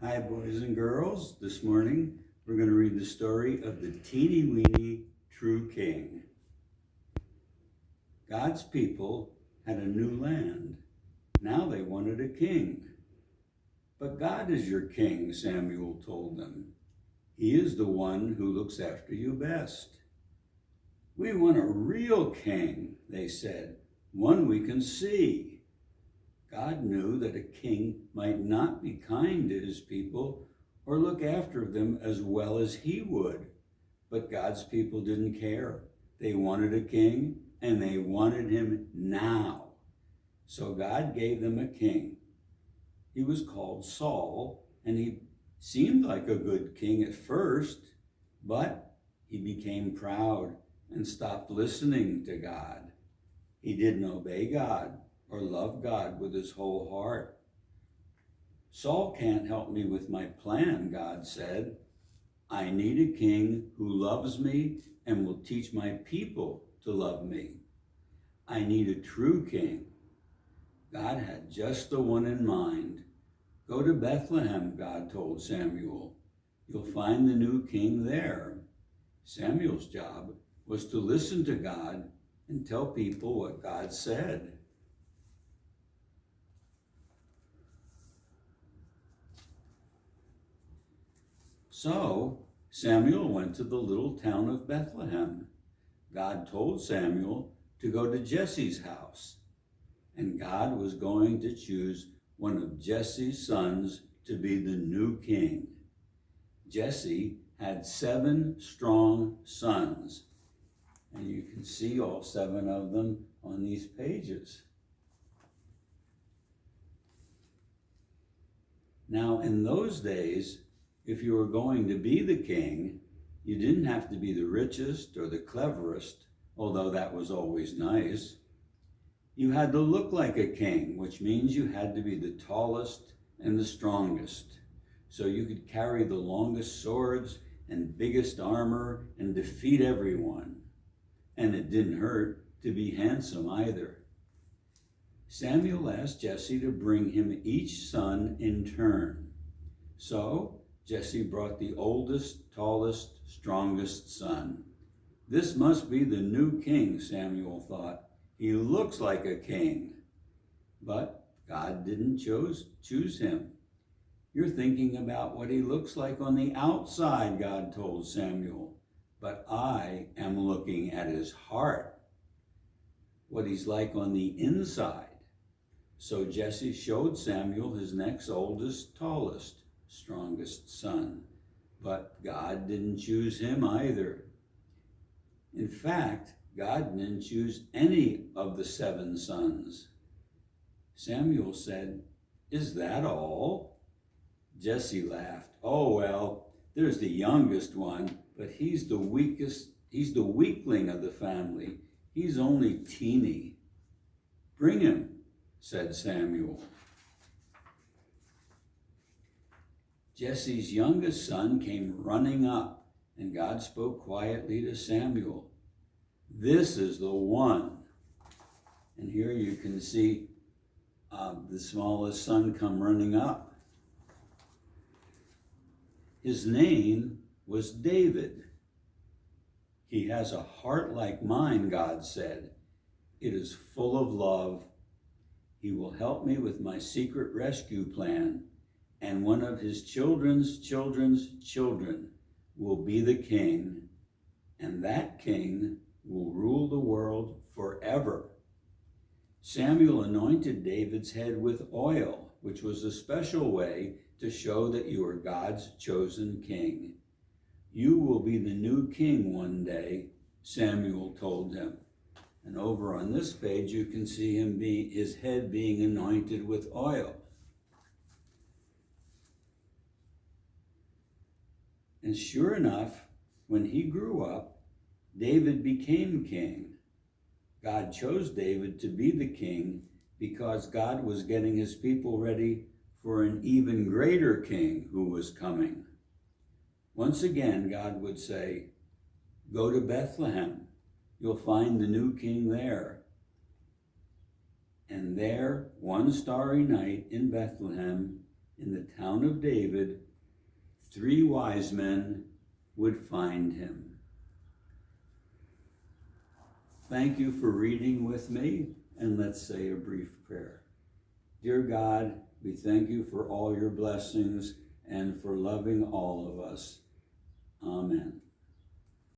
Hi, boys and girls. This morning we're going to read the story of the teeny weeny true king. God's people had a new land. Now they wanted a king. But God is your king, Samuel told them. He is the one who looks after you best. We want a real king, they said, one we can see. God knew that a king might not be kind to his people or look after them as well as he would. But God's people didn't care. They wanted a king, and they wanted him now. So God gave them a king. He was called Saul, and he seemed like a good king at first, but he became proud and stopped listening to God. He didn't obey God or love God with his whole heart. Saul can't help me with my plan, God said. I need a king who loves me and will teach my people to love me. I need a true king. God had just the one in mind. Go to Bethlehem, God told Samuel. You'll find the new king there. Samuel's job was to listen to God and tell people what God said. So Samuel went to the little town of Bethlehem. God told Samuel to go to Jesse's house, and God was going to choose one of Jesse's sons to be the new king. Jesse had 7 strong sons, and you can see all 7 of them on these pages. Now, in those days, if you were going to be the king, you didn't have to be the richest or the cleverest, although that was always nice. You had to look like a king, which means you had to be the tallest and the strongest, so you could carry the longest swords and biggest armor and defeat everyone. And it didn't hurt to be handsome either. Samuel asked Jesse to bring him each son in turn. So Jesse brought the oldest, tallest, strongest son. This must be the new king, Samuel thought. He looks like a king. But God didn't choose him. You're thinking about what he looks like on the outside, God told Samuel. But I am looking at his heart, what he's like on the inside. So Jesse showed Samuel his next oldest, tallest, strongest son, but God didn't choose him either. In fact, God didn't choose any of the 7 sons. Samuel said, "Is that all?" Jesse laughed. "Oh, well, there's the youngest one, but he's the weakest. He's the weakling of the family. He's only teeny." "Bring him," said Samuel. Jesse's youngest son came running up, and God spoke quietly to Samuel. "This is the one." And here you can see the smallest son come running up. His name was David. He has a heart like mine, God said. It is full of love. He will help me with my secret rescue plan, and one of his children's children's children will be the king, and that king will rule the world forever. Samuel anointed David's head with oil, which was a special way to show that you are God's chosen king. "You will be the new king one day," Samuel told him. And over on this page, you can see his head being anointed with oil. And sure enough, when he grew up, David became king. God chose David to be the king because God was getting his people ready for an even greater king who was coming. Once again, God would say, "Go to Bethlehem. You'll find the new king there." And there, one starry night in Bethlehem, in the town of David, 3 wise men would find him. Thank you for reading with me, and let's say a brief prayer. Dear God, we thank you for all your blessings and for loving all of us. Amen.